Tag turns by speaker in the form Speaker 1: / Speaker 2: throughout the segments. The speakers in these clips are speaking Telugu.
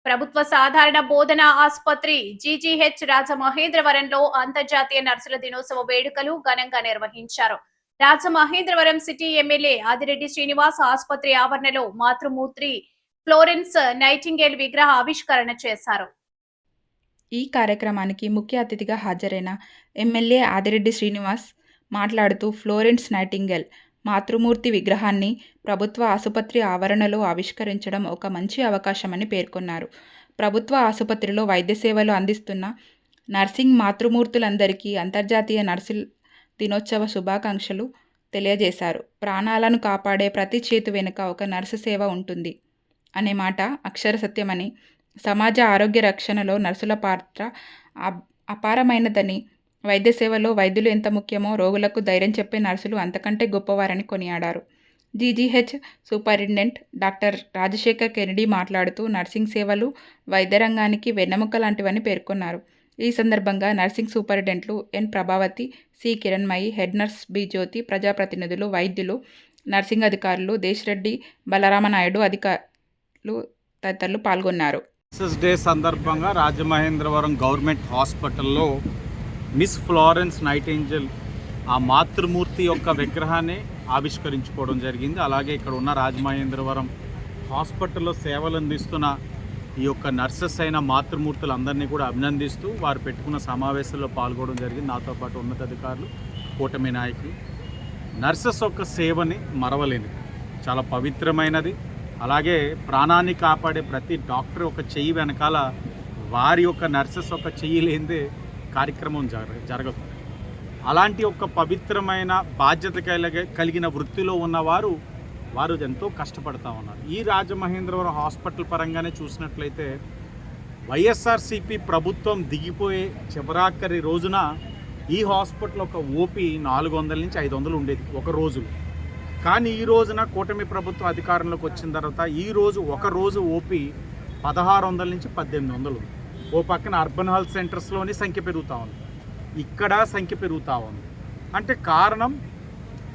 Speaker 1: ప్రభుత్వ సాధారణ బోధన ఆసుపత్రి జీజీహెచ్ రాజమహేంద్రవరంలో అంతర్జాతీయ నర్సుల దినోత్సవ వేడుకలు ఘనంగా నిర్వహించారు. రాజమహేంద్రవరం సిటీ ఎమ్మెల్యే ఆదిరెడ్డి శ్రీనివాస్ ఆసుపత్రి ఆవరణలో మాతృమూర్తి ఫ్లోరెన్స్ నైటింగేల్ విగ్రహ ఆవిష్కరణ చేశారు.
Speaker 2: ఈ కార్యక్రమానికి ముఖ్య అతిథిగా హాజరైన ఎమ్మెల్యే ఆదిరెడ్డి శ్రీనివాస్ మాట్లాడుతూ ఫ్లోరెన్స్ నైటింగేల్ మాతృమూర్తి విగ్రహాన్ని ప్రభుత్వ ఆసుపత్రి ఆవరణలో ఆవిష్కరించడం ఒక మంచి అవకాశమని పేర్కొన్నారు. ప్రభుత్వ ఆసుపత్రిలో వైద్య సేవలు అందిస్తున్న నర్సింగ్ మాతృమూర్తులందరికీ అంతర్జాతీయ నర్సుల దినోత్సవ శుభాకాంక్షలు తెలియజేశారు. ప్రాణాలను కాపాడే ప్రతి చేతు వెనుక ఒక నర్సు సేవ ఉంటుంది అనే మాట అక్షర సత్యమని, సమాజ ఆరోగ్య రక్షణలో నర్సుల పాత్ర అపారమైనదని, వైద్య సేవలో వైద్యులు ఎంత ముఖ్యమో రోగులకు ధైర్యం చెప్పే నర్సులు అంతకంటే గొప్పవారని కొనియాడారు. GGH superintendent doctor Rajasekhar Kennedy మాట్లాడుతూ నర్సింగ్ సేవలు వైద్య రంగానికి వెన్నెముక లాంటివని పేర్కొన్నారు. ఈ సందర్భంగా నర్సింగ్ సూపరింటెండెంట్లు N Prabhavathi, C Kiranmayi, head nurse B Jyothi, ప్రజాప్రతినిధులు, వైద్యులు, నర్సింగ్ అధికారులు, దేశరెడ్డి బలరామనాయుడు అధికారులు తదితరులు పాల్గొన్నారు.
Speaker 3: నర్సెస్ డే సందర్భంగా రాజమహేంద్రవరం గవర్నమెంట్ హాస్పిటల్లో మిస్ ఫ్లోరెన్స్ నైటింగేల్ ఆ మాతృమూర్తి యొక్క విగ్రహాన్ని ఆవిష్కరించుకోవడం జరిగింది. అలాగే ఇక్కడ ఉన్న రాజమహేంద్రవరం హాస్పిటల్లో సేవలు అందిస్తున్న ఈ యొక్క నర్సెస్ అయిన మాతృమూర్తులందరినీ కూడా అభినందిస్తూ వారు పెట్టుకున్న సమావేశంలో పాల్గొనడం జరిగింది. నాతో పాటు ఉన్నతాధికారులు, కూటమి నాయకులు. నర్సెస్ యొక్క సేవని మరవలేనిది, చాలా పవిత్రమైనది. అలాగే ప్రాణాన్ని కాపాడే ప్రతి డాక్టర్ ఒక చెయ్యి వెనకాల వారి యొక్క నర్సెస్ ఒక చెయ్యి లేనిదే కార్యక్రమం జరగదు. అలాంటి ఒక పవిత్రమైన బాధ్యత కలిగిన వృత్తిలో ఉన్నవారు ఎంతో కష్టపడతా ఉన్నారు. ఈ రాజమహేంద్రవరం హాస్పిటల్ పరంగానే చూసినట్లయితే వైఎస్ఆర్సీపీ ప్రభుత్వం దిగిపోయే చివరాఖరి రోజున ఈ హాస్పిటల్ ఒక ఓపీ 400 నుంచి 500 ఉండేది ఒక రోజులో. కానీ ఈ రోజున కూటమి ప్రభుత్వం అధికారంలోకి వచ్చిన తర్వాత ఈరోజు ఒక రోజు ఓపీ 1600 నుంచి 1800. ఓ పక్కన అర్బన్ హెల్త్ సెంటర్స్లోని సంఖ్య పెరుగుతూ ఉంది, ఇక్కడ సంఖ్య పెరుగుతూ ఉంది. అంటే కారణం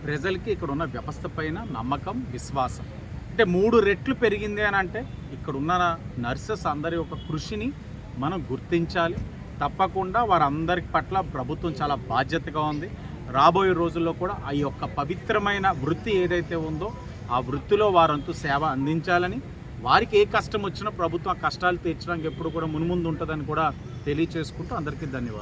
Speaker 3: ప్రజలకి ఇక్కడ ఉన్న వ్యవస్థ పైన నమ్మకం, విశ్వాసం. అంటే 3 రెట్లు పెరిగింది అని అంటే ఇక్కడ ఉన్న నర్సెస్ అందరి యొక్క కృషిని మనం గుర్తించాలి. తప్పకుండా వారందరి పట్ల ప్రభుత్వం చాలా బాధ్యతగా ఉంది. రాబోయే రోజుల్లో కూడా ఆ యొక్క పవిత్రమైన వృత్తి ఏదైతే ఉందో ఆ వృత్తిలో వారంతు సేవ అందించాలని, వారికి ఏ కష్టం వచ్చినా ప్రభుత్వం కష్టాలు తీర్చడానికి ఎప్పుడు కూడా మున్ముందు ఉంటుందని కూడా తెలియచేసుకుంటూ అందరికీ ధన్యవాదాలు.